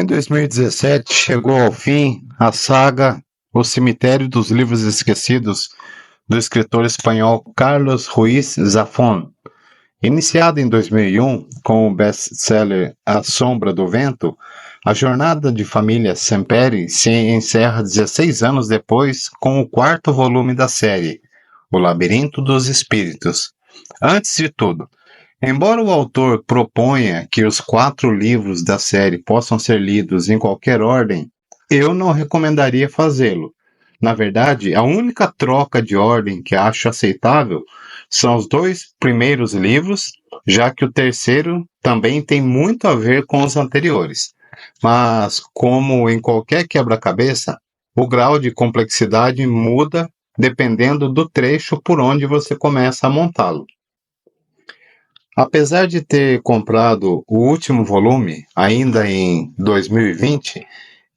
Em 2017, chegou ao fim a saga O Cemitério dos Livros Esquecidos, do escritor espanhol Carlos Ruiz Zafón. Iniciada em 2001 com o best-seller A Sombra do Vento, a jornada de família Semperi se encerra 16 anos depois com o quarto volume da série, O Labirinto dos Espíritos. Antes de tudo, embora o autor proponha que os 4 livros da série possam ser lidos em qualquer ordem, eu não recomendaria fazê-lo. Na verdade, a única troca de ordem que acho aceitável são os 2 primeiros livros, já que o terceiro também tem muito a ver com os anteriores. Mas, como em qualquer quebra-cabeça, o grau de complexidade muda dependendo do trecho por onde você começa a montá-lo. Apesar de ter comprado o último volume, ainda em 2020,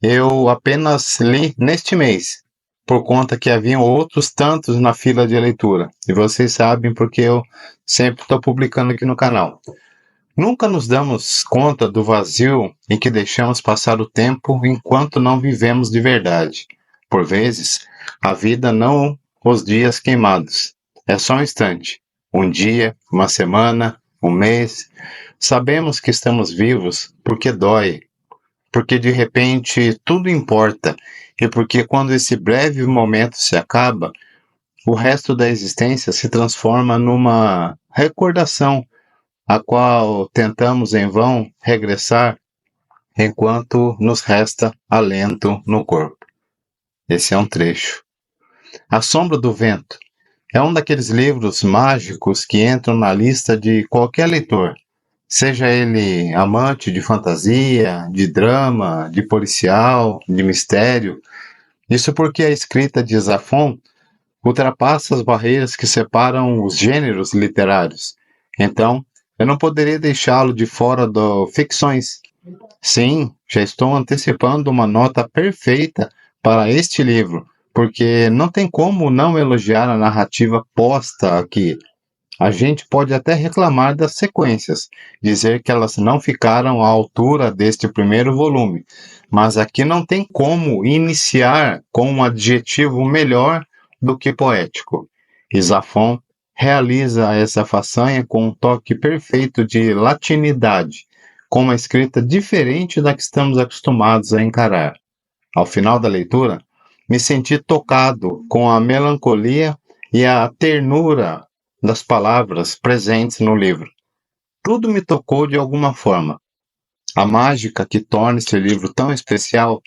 eu apenas li neste mês, por conta que haviam outros tantos na fila de leitura. E vocês sabem porque eu sempre estou publicando aqui no canal. Nunca nos damos conta do vazio em que deixamos passar o tempo enquanto não vivemos de verdade. Por vezes, a vida não os dias queimados. É só um instante. Um dia, uma semana, um mês. Sabemos que estamos vivos porque dói. Porque de repente tudo importa. E porque quando esse breve momento se acaba, o resto da existência se transforma numa recordação, a qual tentamos em vão regressar enquanto nos resta alento no corpo. Esse é um trecho. A Sombra do Vento é um daqueles livros mágicos que entram na lista de qualquer leitor, seja ele amante de fantasia, de drama, de policial, de mistério. Isso porque a escrita de Zafón ultrapassa as barreiras que separam os gêneros literários. Então, eu não poderia deixá-lo de fora do ficções. Sim, já estou antecipando uma nota perfeita para este livro, porque não tem como não elogiar a narrativa posta aqui. A gente pode até reclamar das sequências, dizer que elas não ficaram à altura deste primeiro volume, mas aqui não tem como iniciar com um adjetivo melhor do que poético. E Zafón realiza essa façanha com um toque perfeito de latinidade, com uma escrita diferente da que estamos acostumados a encarar. Ao final da leitura, me senti tocado com a melancolia e a ternura das palavras presentes no livro. Tudo me tocou de alguma forma. A mágica que torna esse livro tão especial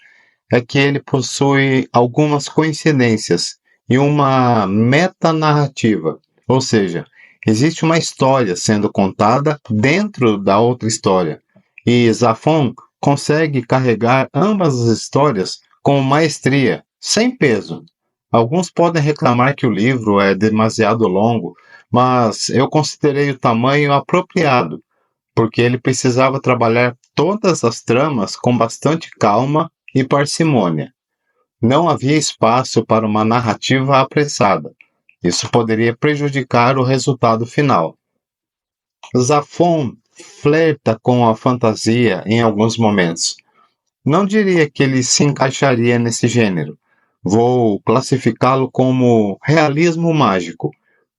é que ele possui algumas coincidências e uma metanarrativa, ou seja, existe uma história sendo contada dentro da outra história, e Zafón consegue carregar ambas as histórias com maestria, sem peso. Alguns podem reclamar que o livro é demasiado longo, mas eu considerei o tamanho apropriado, porque ele precisava trabalhar todas as tramas com bastante calma e parcimônia. Não havia espaço para uma narrativa apressada. Isso poderia prejudicar o resultado final. Zafón flerta com a fantasia em alguns momentos. Não diria que ele se encaixaria nesse gênero. Vou classificá-lo como realismo mágico,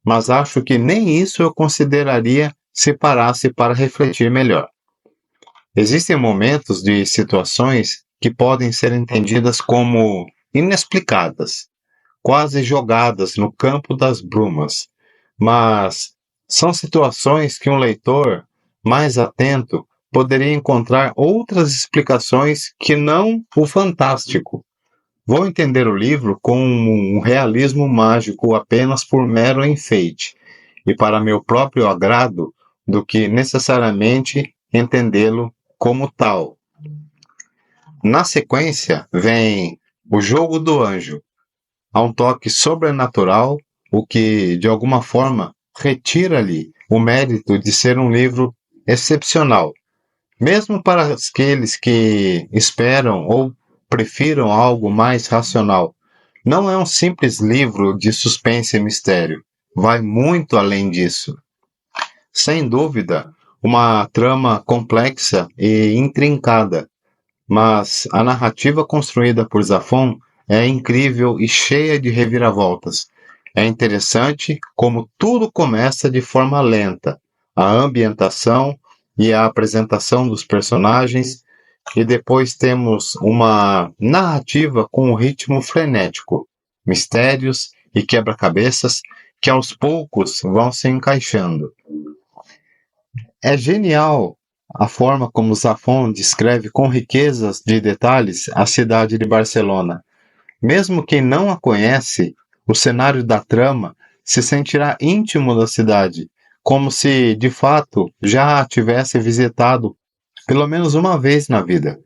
mas acho que nem isso eu consideraria se parasse para refletir melhor. Existem momentos de situações que podem ser entendidas como inexplicadas, quase jogadas no campo das brumas, mas são situações que um leitor mais atento poderia encontrar outras explicações que não o fantástico. Vou entender o livro como um realismo mágico apenas por mero enfeite, e para meu próprio agrado, do que necessariamente entendê-lo como tal. Na sequência, vem O Jogo do Anjo. Há um toque sobrenatural, o que, de alguma forma, retira-lhe o mérito de ser um livro excepcional. Mesmo para aqueles que esperam ou prefiram algo mais racional. Não é um simples livro de suspense e mistério. Vai muito além disso. Sem dúvida, uma trama complexa e intrincada, mas a narrativa construída por Zafón é incrível e cheia de reviravoltas. É interessante como tudo começa de forma lenta. A ambientação e a apresentação dos personagens, e depois temos uma narrativa com um ritmo frenético, mistérios e quebra-cabeças que aos poucos vão se encaixando. É genial a forma como Zafón descreve com riquezas de detalhes a cidade de Barcelona. Mesmo quem não a conhece, o cenário da trama se sentirá íntimo da cidade, como se, de fato, já a tivesse visitado pelo menos uma vez na vida.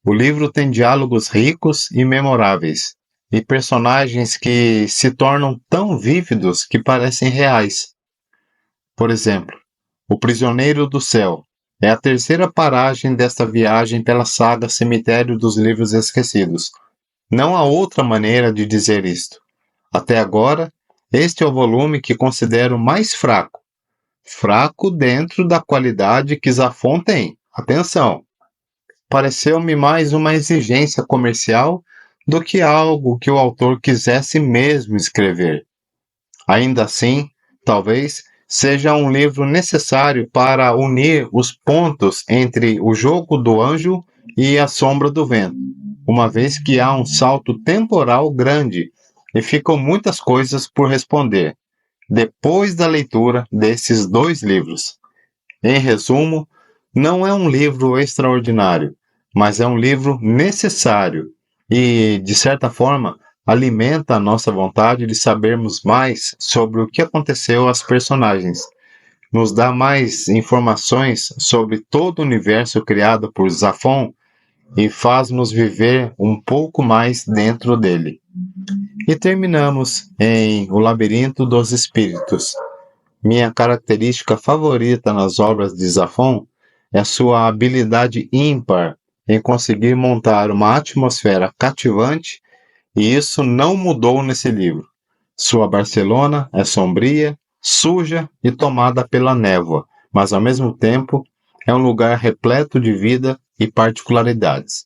O livro tem diálogos ricos e memoráveis, e personagens que se tornam tão vívidos que parecem reais. Por exemplo, O Prisioneiro do Céu é a terceira paragem desta viagem pela saga Cemitério dos Livros Esquecidos. Não há outra maneira de dizer isto. Até agora, este é o volume que considero mais fraco. Fraco dentro da qualidade que Zafón tem. Atenção! Pareceu-me mais uma exigência comercial do que algo que o autor quisesse mesmo escrever. Ainda assim, talvez seja um livro necessário para unir os pontos entre o jogo do anjo e a sombra do vento, uma vez que há um salto temporal grande e ficam muitas coisas por responder depois da leitura desses dois livros. Em resumo, não é um livro extraordinário, mas é um livro necessário e, de certa forma, alimenta a nossa vontade de sabermos mais sobre o que aconteceu às personagens. Nos dá mais informações sobre todo o universo criado por Zafón e faz-nos viver um pouco mais dentro dele. E terminamos em O Labirinto dos Espíritos. Minha característica favorita nas obras de Zafón é sua habilidade ímpar em conseguir montar uma atmosfera cativante, e isso não mudou nesse livro. Sua Barcelona é sombria, suja e tomada pela névoa, mas ao mesmo tempo é um lugar repleto de vida e particularidades.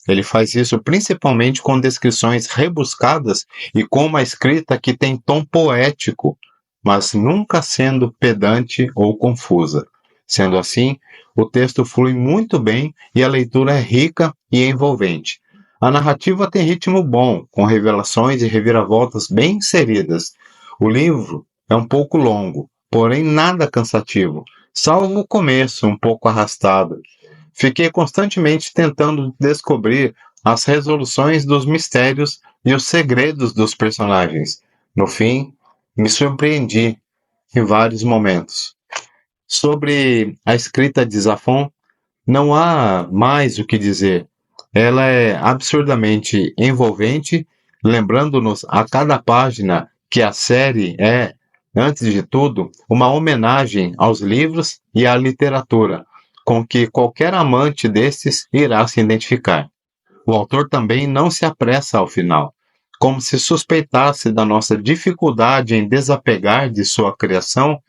Ele faz isso principalmente com descrições rebuscadas e com uma escrita que tem tom poético, mas nunca sendo pedante ou confusa. Sendo assim, o texto flui muito bem e a leitura é rica e envolvente. A narrativa tem ritmo bom, com revelações e reviravoltas bem inseridas. O livro é um pouco longo, porém nada cansativo, salvo o começo um pouco arrastado. Fiquei constantemente tentando descobrir as resoluções dos mistérios e os segredos dos personagens. No fim, me surpreendi em vários momentos. Sobre a escrita de Zafón, não há mais o que dizer. Ela é absurdamente envolvente, lembrando-nos a cada página que a série é, antes de tudo, uma homenagem aos livros e à literatura, com que qualquer amante destes irá se identificar. O autor também não se apressa ao final, como se suspeitasse da nossa dificuldade em desapegar de sua criação,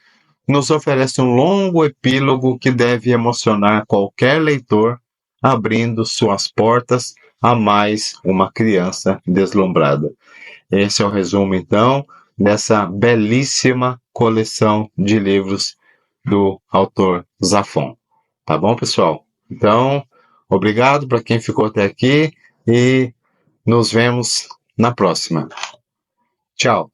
nos oferece um longo epílogo que deve emocionar qualquer leitor, abrindo suas portas a mais uma criança deslumbrada. Esse é o resumo, então, dessa belíssima coleção de livros do autor Zafón. Tá bom, pessoal? Então, obrigado para quem ficou até aqui e nos vemos na próxima. Tchau!